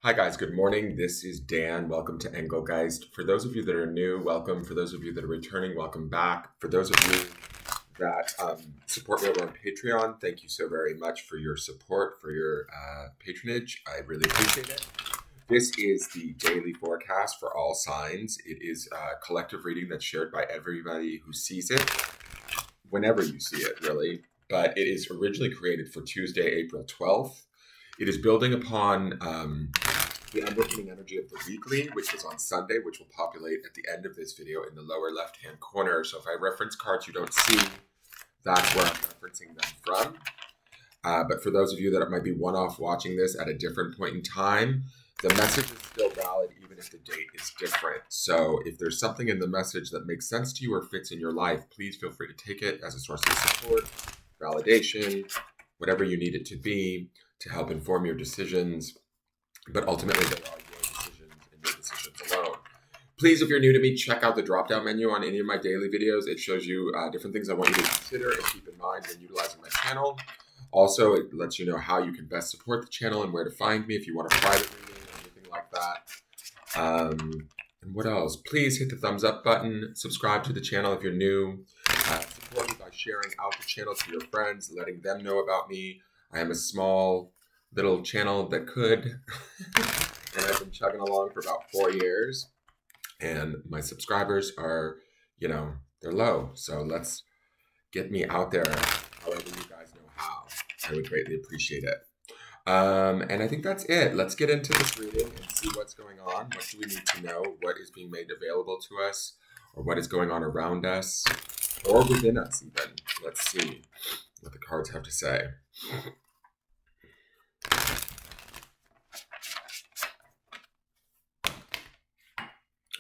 Hi guys, good morning. This is Dan. Welcome to Engelgeist. For those of you that are new, welcome. For those of you that are returning, welcome back. For those of you that support me over on Patreon, thank you so very much for your support, for your patronage. I really appreciate it. This is the daily forecast for all signs. It is a collective reading that's shared by everybody who sees it, whenever you see it, really. But it is originally created for Tuesday, April 12th. It is building upon the underpinning energy of the weekly, which was on Sunday, which will populate at the end of this video in the lower left-hand corner. So if I reference cards you don't see, that's where I'm referencing them from. But for those of you that might be one-off watching this at a different point in time, the message is still valid even if the date is different. So if there's something in the message that makes sense to you or fits in your life, please feel free to take it as a source of support, validation, whatever you need it to be to help inform your decisions. But ultimately, they are your decisions and your decisions alone. Please, if you're new to me, check out the drop-down menu on any of my daily videos. It shows you different things I want you to consider and keep in mind when utilizing my channel. Also, it lets you know how you can best support the channel and where to find me if you want a private reading or anything like that. And what else? Please hit the thumbs up button. Subscribe to the channel if you're new. Support me by sharing out the channel to your friends, letting them know about me. I am a small little channel that could, and I've been chugging along for about 4 years, and my subscribers are, they're low. So let's get me out there however you guys know how. I would greatly appreciate it. And I think that's it. Let's get into this reading and see what's going on. What do we need to know? What is being made available to us, or what is going on around us, or within us even. Let's see what the cards have to say.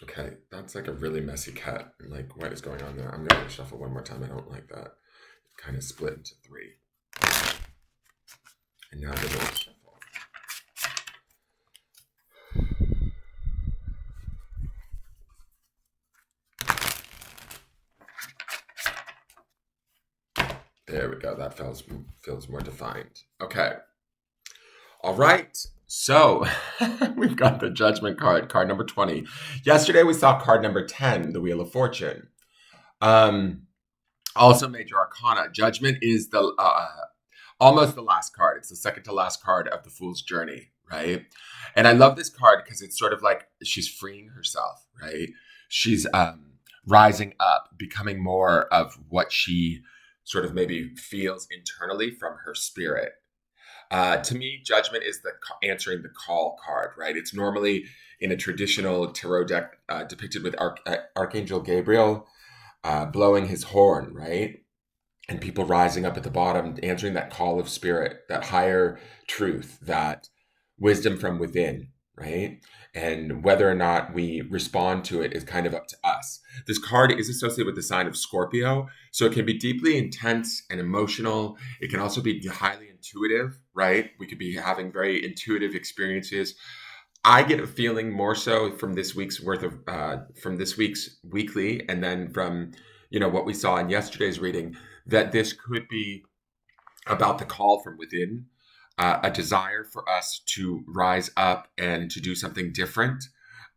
Okay, that's like a really messy cat. Like, what is going on there? I'm going to shuffle one more time. I don't like that. It kind of split into 3. And now the little shuffle. There we go. That feels more defined. Okay. All right. So we've got the Judgment card number 20. Yesterday we saw card number 10, the Wheel of Fortune. Also Major Arcana. Judgment is the almost the last card. It's the second to last card of the Fool's Journey, right? And I love this card because it's sort of like she's freeing herself, right? She's rising up, becoming more of what she sort of maybe feels internally from her spirit. To me, Judgment is the answering the call card, right? It's normally in a traditional tarot deck depicted with Archangel Gabriel blowing his horn, right? And people rising up at the bottom, answering that call of spirit, that higher truth, that wisdom from within, right? And whether or not we respond to it is kind of up to us. This card is associated with the sign of Scorpio, so it can be deeply intense and emotional. It can also be highly intuitive, right? We could be having very intuitive experiences. I get a feeling more so from this week's from this week's weekly, and then from what we saw in yesterday's reading, that this could be about the call from within. A desire for us to rise up and to do something different.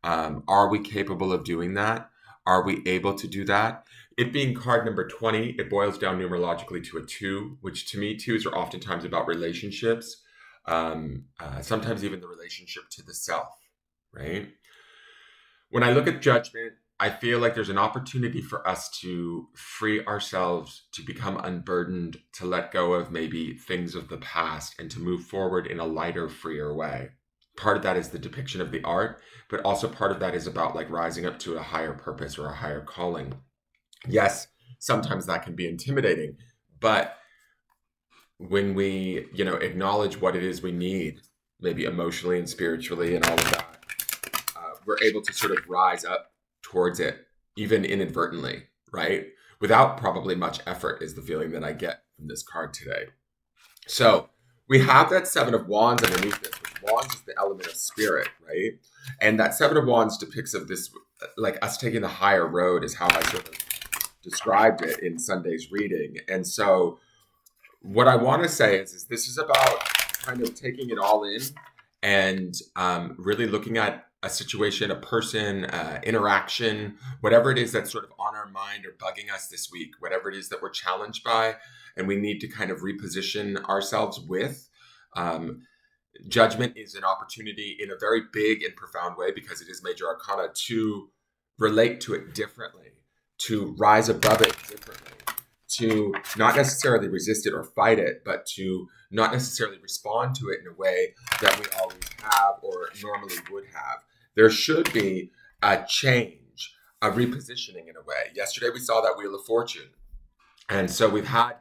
Are we capable of doing that? Are we able to do that? It being card number 20, it boils down numerologically to a 2, which to me, 2s are oftentimes about relationships. Sometimes even the relationship to the self, right? When I look at Judgment, I feel like there's an opportunity for us to free ourselves, to become unburdened, to let go of maybe things of the past and to move forward in a lighter, freer way. Part of that is the depiction of the art, but also part of that is about like rising up to a higher purpose or a higher calling. Yes, sometimes that can be intimidating, but when we, acknowledge what it is we need, maybe emotionally and spiritually and all of that, we're able to sort of rise up towards it, even inadvertently, right? Without probably much effort is the feeling that I get from this card today. So we have that 7 of Wands underneath this. Wands is the element of spirit, right? And that 7 of Wands depicts of this, like us taking the higher road is how I sort of described it in Sunday's reading. And so what I want to say is this is about kind of taking it all in and really looking at a situation, a person, interaction, whatever it is that's sort of on our mind or bugging us this week, whatever it is that we're challenged by, and we need to kind of reposition ourselves with. Um, Judgment is an opportunity in a very big and profound way, because it is major arcana, to relate to it differently, to rise above it differently, to not necessarily resist it or fight it, but to not necessarily respond to it in a way that we always have or normally would have. There should be a change, a repositioning in a way. Yesterday we saw that Wheel of Fortune. And so we've had,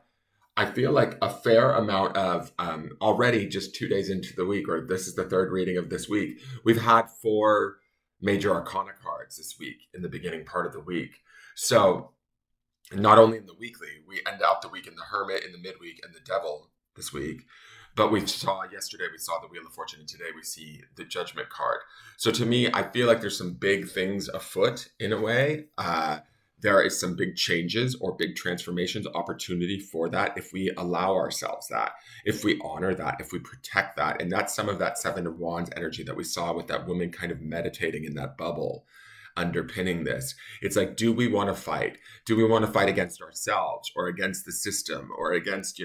I feel like, a fair amount of, already just 2 days into the week, or this is the third reading of this week, we've had 4 major arcana cards this week in the beginning part of the week. So not only in the weekly, we end out the week in the Hermit, in the midweek, and the Devil this week, but yesterday we saw the Wheel of Fortune, and today we see the Judgment card. So to me, I feel like there's some big things afoot in a way. There is some big changes or big transformations, opportunity for that if we allow ourselves that, if we honor that, if we protect that. And that's some of that Seven of Wands energy that we saw with that woman kind of meditating in that bubble underpinning this. It's like, do we want to fight? Do we want to fight against ourselves or against the system or against,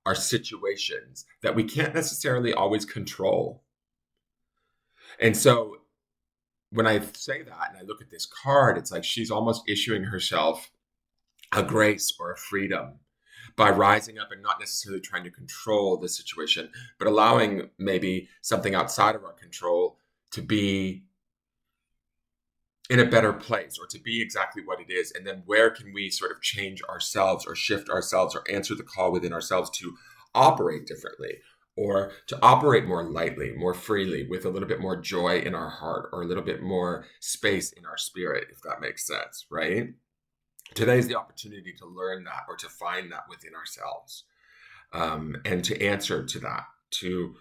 our situations that we can't necessarily always control? And so when I say that and I look at this card, it's like she's almost issuing herself a grace or a freedom by rising up and not necessarily trying to control the situation, but allowing maybe something outside of our control to be in a better place, or to be exactly what it is. And then where can we sort of change ourselves or shift ourselves or answer the call within ourselves to operate differently, or to operate more lightly, more freely, with a little bit more joy in our heart, or a little bit more space in our spirit, if that makes sense, right? Today is the opportunity to learn that, or to find that within ourselves, and to answer to that, to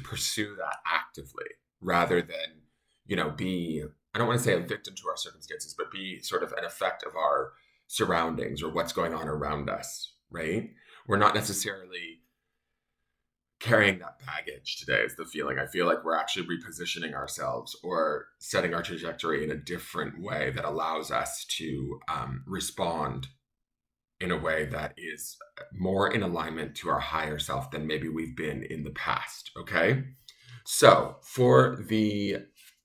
pursue that actively, rather than, be, I don't want to say a victim to our circumstances, but be sort of an effect of our surroundings or what's going on around us, right? We're not necessarily carrying that baggage today, is the feeling. I feel like we're actually repositioning ourselves or setting our trajectory in a different way that allows us to respond in a way that is more in alignment to our higher self than maybe we've been in the past, okay? So for the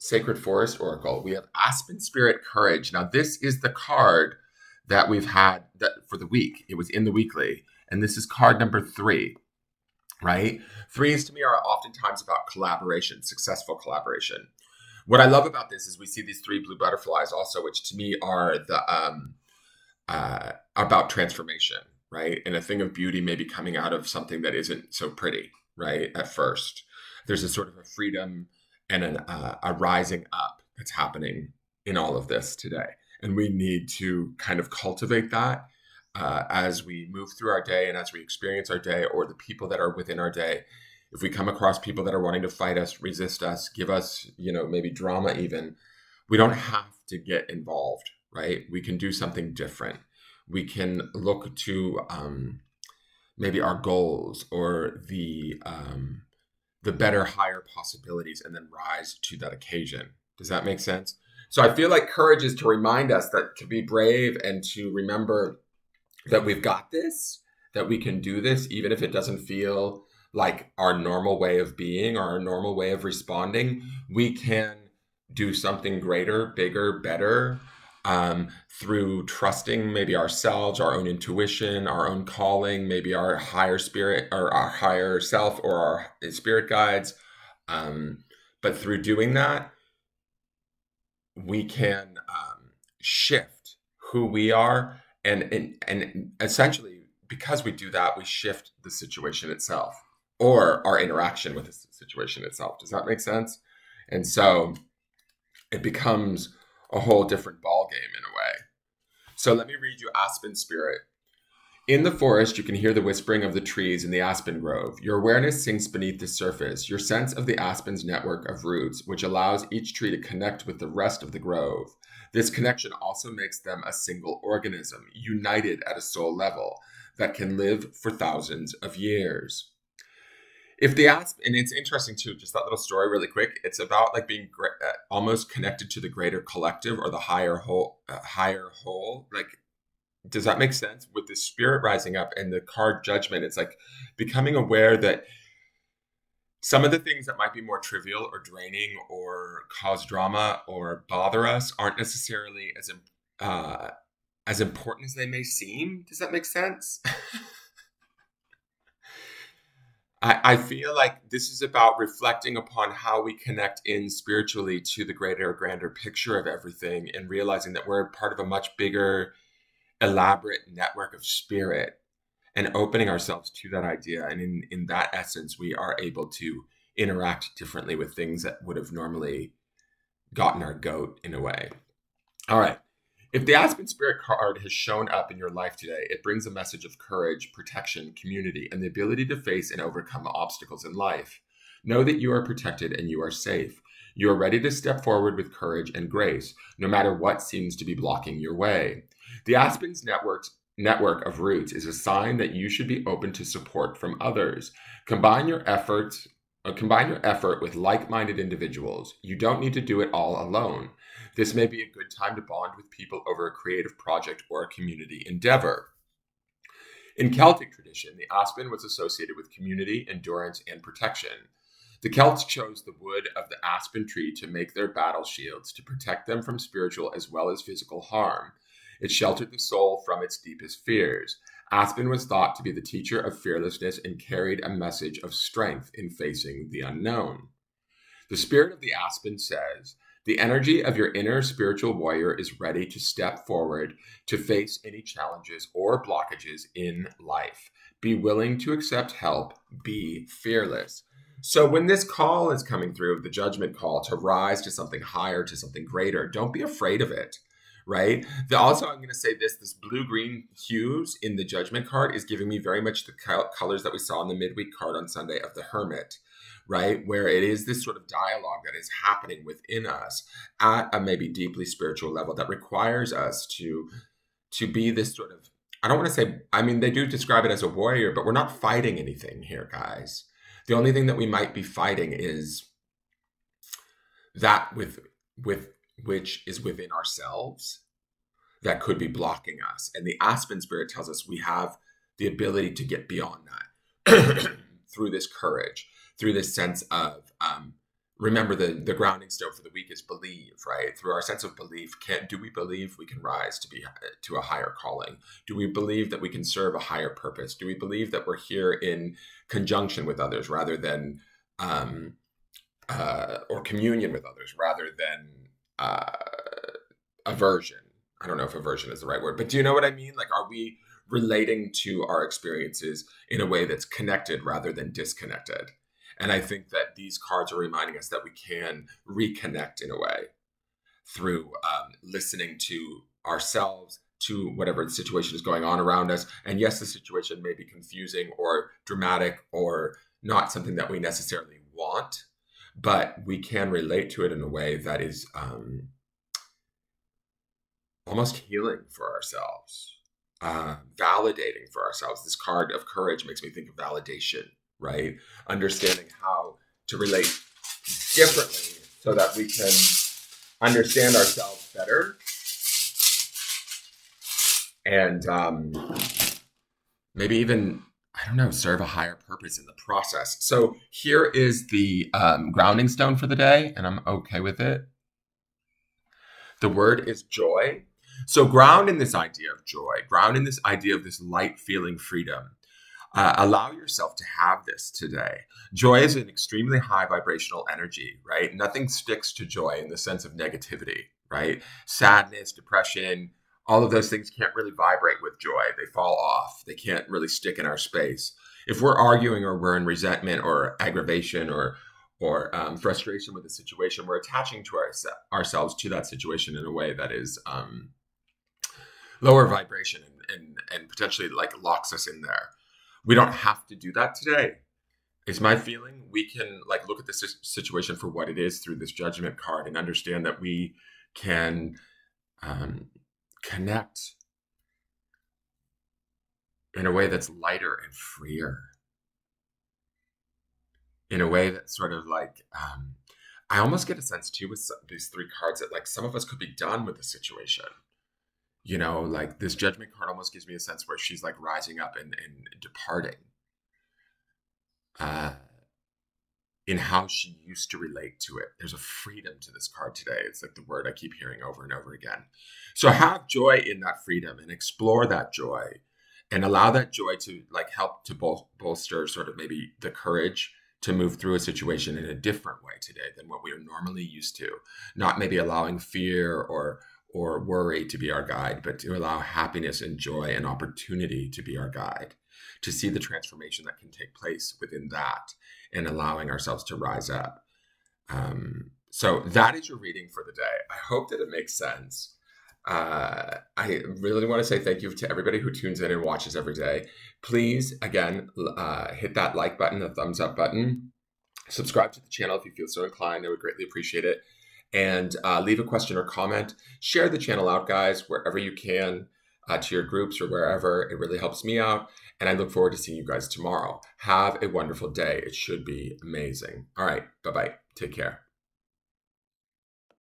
Sacred Forest Oracle, we have Aspen Spirit Courage. Now, this is the card that we've had for the week. It was in the weekly, and this is card number 3, right? 3s to me are oftentimes about collaboration, successful collaboration. What I love about this is we see these 3 blue butterflies also, which to me are the about transformation, right? And a thing of beauty maybe coming out of something that isn't so pretty, right? At first, there's a sort of a freedom and a rising up that's happening in all of this today. And we need to kind of cultivate that as we move through our day and as we experience our day, or the people that are within our day. If we come across people that are wanting to fight us, resist us, give us, maybe drama even, we don't have to get involved, right? We can do something different. We can look to maybe our goals or the better, higher possibilities, and then rise to that occasion. Does that make sense? So I feel like courage is to remind us that to be brave and to remember that we've got this, that we can do this, even if it doesn't feel like our normal way of being or our normal way of responding. We can do something greater, bigger, better, through trusting maybe ourselves, our own intuition, our own calling, maybe our higher spirit or our higher self or our spirit guides. But through doing that, we can shift who we are. And essentially, because we do that, we shift the situation itself or our interaction with the situation itself. Does that make sense? And so it becomes a whole different ballgame in a way. So let me read you Aspen Spirit. In the forest, you can hear the whispering of the trees in the aspen grove. Your awareness sinks beneath the surface, your sense of the aspen's network of roots, which allows each tree to connect with the rest of the grove. This connection also makes them a single organism, united at a soul level, that can live for thousands of years. If the asp, and it's interesting too, just that little story really quick. It's about like being almost connected to the greater collective or the higher whole. Like, does that make sense? With the spirit rising up and the card judgment, it's like becoming aware that some of the things that might be more trivial or draining or cause drama or bother us aren't necessarily as important as they may seem. Does that make sense? I feel like this is about reflecting upon how we connect in spiritually to the greater, grander picture of everything and realizing that we're part of a much bigger, elaborate network of spirit and opening ourselves to that idea. And in that essence, we are able to interact differently with things that would have normally gotten our goat in a way. All right. If the Aspen Spirit card has shown up in your life today, it brings a message of courage, protection, community, and the ability to face and overcome obstacles in life. Know that you are protected and you are safe. You are ready to step forward with courage and grace, no matter what seems to be blocking your way. The Aspen's network of roots is a sign that you should be open to support from others. Combine your effort with like-minded individuals. You don't need to do it all alone. This may be a good time to bond with people over a creative project or a community endeavor. In Celtic tradition, the aspen was associated with community, endurance, and protection. The Celts chose the wood of the aspen tree to make their battle shields to protect them from spiritual as well as physical harm. It sheltered the soul from its deepest fears. Aspen was thought to be the teacher of fearlessness and carried a message of strength in facing the unknown. The spirit of the aspen says, the energy of your inner spiritual warrior is ready to step forward to face any challenges or blockages in life. Be willing to accept help. Be fearless. So when this call is coming through, the judgment call to rise to something higher, to something greater, don't be afraid of it, right? Also, I'm going to say this blue-green hues in the judgment card is giving me very much the colors that we saw in the midweek card on Sunday of the Hermit, right? Where it is this sort of dialogue that is happening within us at a maybe deeply spiritual level that requires us to be this sort of, I don't want to say, I mean, they do describe it as a warrior, but we're not fighting anything here, guys. The only thing that we might be fighting is that with which is within ourselves that could be blocking us. And the aspen spirit tells us we have the ability to get beyond that through this courage, through this sense of, remember the grounding stone for the week is believe, right? Through our sense of belief, do we believe we can rise to a higher calling? Do we believe that we can serve a higher purpose? Do we believe that we're here in conjunction with others rather than, or communion with others rather than aversion? I don't know if aversion is the right word, but do you know what I mean? Like, are we relating to our experiences in a way that's connected rather than disconnected? And I think that these cards are reminding us that we can reconnect in a way through listening to ourselves, to whatever the situation is going on around us. And yes, the situation may be confusing or dramatic or not something that we necessarily want, but we can relate to it in a way that is almost healing for ourselves, validating for ourselves. This card of courage makes me think of validation, right? Understanding how to relate differently so that we can understand ourselves better and maybe even, I don't know, serve a higher purpose in the process. So here is the grounding stone for the day, and I'm okay with it. The word is joy. So ground in this idea of joy, ground in this idea of this light feeling freedom. Allow yourself to have this today. Joy is an extremely high vibrational energy, right? Nothing sticks to joy in the sense of negativity, right? Sadness, depression, all of those things can't really vibrate with joy. They fall off. They can't really stick in our space. If we're arguing or we're in resentment or aggravation or frustration with a situation, we're attaching to ourselves to that situation in a way that is lower vibration and potentially like locks us in there. We don't have to do that today. Is my feeling. We can like look at this situation for what it is through this judgment card and understand that we can connect in a way that's lighter and freer. in a way that's sort of like, I almost get a sense too with these three cards that like some of us could be done with the situation. You know, like this Judgment card almost gives me a sense where she's like rising up and departing uh, in how she used to relate to it. There's a freedom to this card today. It's like the word I keep hearing over and over again. So have joy in that freedom and explore that joy and allow that joy to like help to bolster sort of maybe the courage to move through a situation in a different way today than what we are normally used to. Not maybe allowing fear or worry to be our guide, but to allow happiness and joy and opportunity to be our guide, to see the transformation that can take place within that and allowing ourselves to rise up. So that is your reading for the day. I hope that it makes sense. I really want to say thank you to everybody who tunes in and watches every day. Please, again, hit that like button, the thumbs up button. Subscribe to the channel if you feel so inclined. I would greatly appreciate it. And leave a question or comment. Share the channel out, guys, wherever you can, to your groups or wherever. It really helps me out. And I look forward to seeing you guys tomorrow. Have a wonderful day. It should be amazing. All right. Bye-bye. Take care.